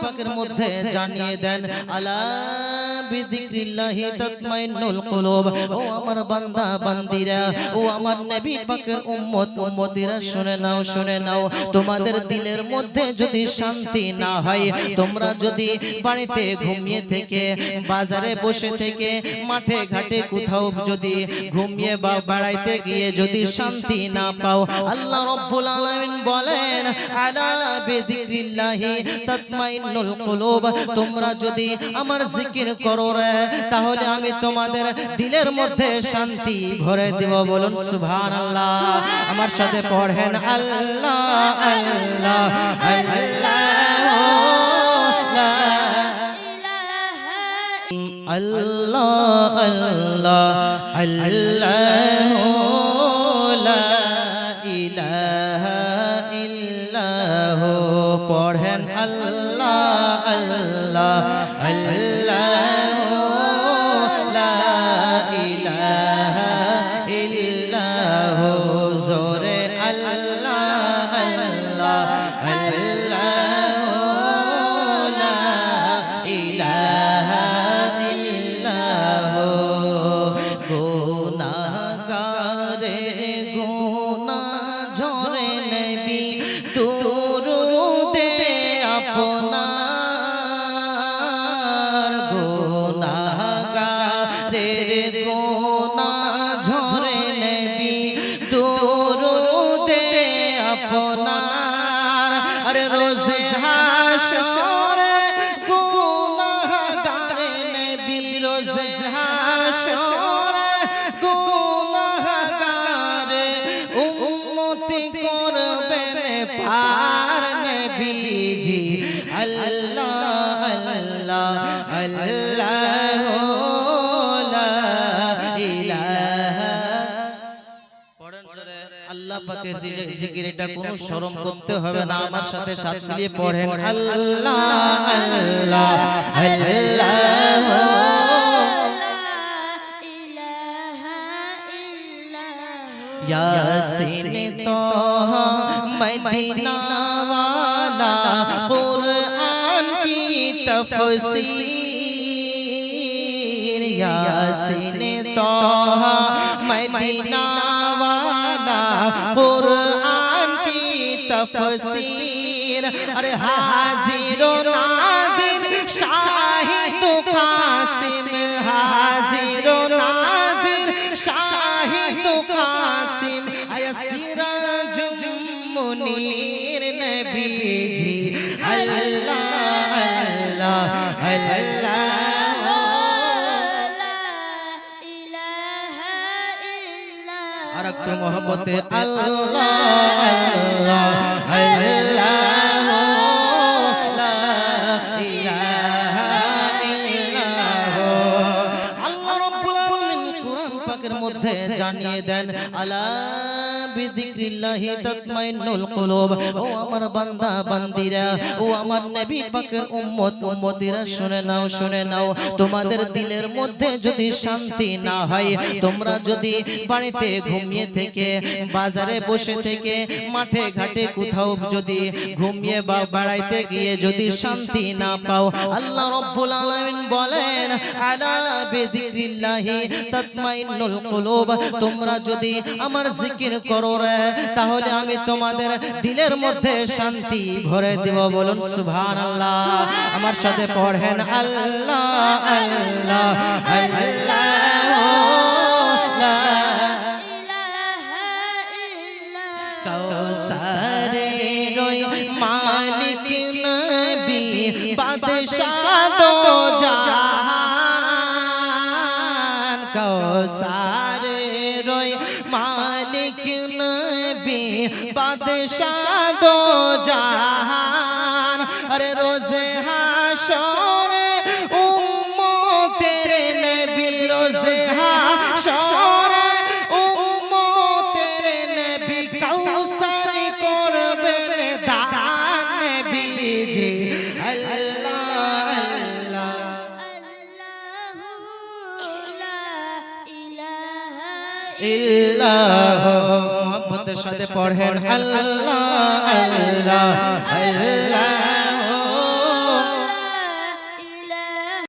পাকের মধ্যে জানিয়ে দেন আলা বিযিক্রিল্লাহি তাতমাইন্নুল কুলুব। ও আমার বান্দা বান্দিরা, ও আমার নবী পাকের উম্মত উম্মতিরা, শুনে নাও শুনে নাও, তোমাদের দিলের মধ্যে যদি শান্তি না হয়, তোমরা যদি বাড়িতে ঘুমিয়ে থেকে, বাজারে বসে থেকে, মাঠে ঘাটে কোথাও যদি ঘুমিয়ে বা বেড়াইতে গিয়ে যদি শান্তি না পাও, আল্লাহ রাব্বুল আলামিন বলেন আলা বিযিক্রিল্লাহি তাতমাইন্নুল কুলুব। তোমরা যদি আমার জিকির করো রে, তাহলে আমি তোমাদের দিলের মধ্যে শান্তি ভরে দেব। বলুন সুবহানাল্লাহ। আমার সাথে পড়েন আল্লাহ আল্লাহ আল্লাহ আল্লাহ আল্লাহ আল্লাহ লা ইলাহা ইল্লাহ। পড়েন আল্লাহ আল্লাহ আল্লাহ লা ইলাহা ইল্লাহ। জোরে আল্লাহ আল্লাহ আল্লাহ লা ইলাহা ইল্লাহ। গুনাহগারের গুনাহ ঝরে নবী দুরুদে আপনার। গুনাহগারের গুনাহ ঝরে নবী দুরুদে আপনার। আরে রোজে হাশরে গুনাহগার নবী, রোজে হাশরে গুনাহগার উম্মতি করবেন পার নবীজি। আল্লাহ আল্লাহ আল্লাহ লা ইলাহা। পড়েন জোরে আল্লাহ পাকের জিকির, এটা কোনো শরম করতে হবে না। আমার সাথে সাথ মিলিয়ে পড়েন আল্লাহ আল্লাহ আল্লাহ। यासीन तोहा मदीना वाला कुरान की तफसीर। यासीन तोहा मदीना वाला कुरान की तफसीर। अरे हाजिर नाजिर शाहिद कासिम, हाजिर नाजिर शाहिद कासिम। आया सिराज मुनीर नबीजी। अल्लाह अल्लाह अल्लाह আর একটু মোহব্বতে আল্লাহ আল্লাহ আল্লাহ লা ইলাহা ইল্লাহ। আল্লাহ রাব্বুল আলামিন কুরআন পাকের মধ্যে জানিয়ে দেন আলা বিযিক্রিল্লাহি তাতমাইন্নুল কুলুব। ও আমার বান্দা বান্দিরা, ও আমার নবী পাকের উম্মত উম্মতিরা, শুনে নাও শুনে নাও, তোমাদের দিলের মধ্যে যদি শান্তি না হয়, তোমরা যদি বাড়িতে ঘুমিয়ে থেকে, বাজারে বসে থেকে, মাঠে ঘাটে কোথাও যদি ঘুমিয়ে বা বেড়াইতে গিয়ে যদি শান্তি না পাও, আল্লাহ রাব্বুল আলামিন বলেন আলা বিযিক্রিল্লাহি তাতমাইন্নুল কুলুব। তোমরা যদি আমার জিকির করো রে, তাহলে আমি তোমাদের দিলের মধ্যে শান্তি ভরে দেব। বলুন সুবহানাল্লাহ। আমার সাথে পড়েন আল্লাহ আল্লাহ আল্লাহ লা কাউসারের মালিক নবী বাদশাহ দো জাহান। কাউসারের মালিক নবী বাদশাহ দো জাহান। अरे रोज़े हाशरे उम्मतेर नबी, रोज़े हाशरे उम्मतेर नबी कौसर करबेन दान नबीजी। अल्लाह अल्लाह इल्लाह। मोहब्बत साथे पढ़ेन अल्लाह अल्लाह अल्लाह।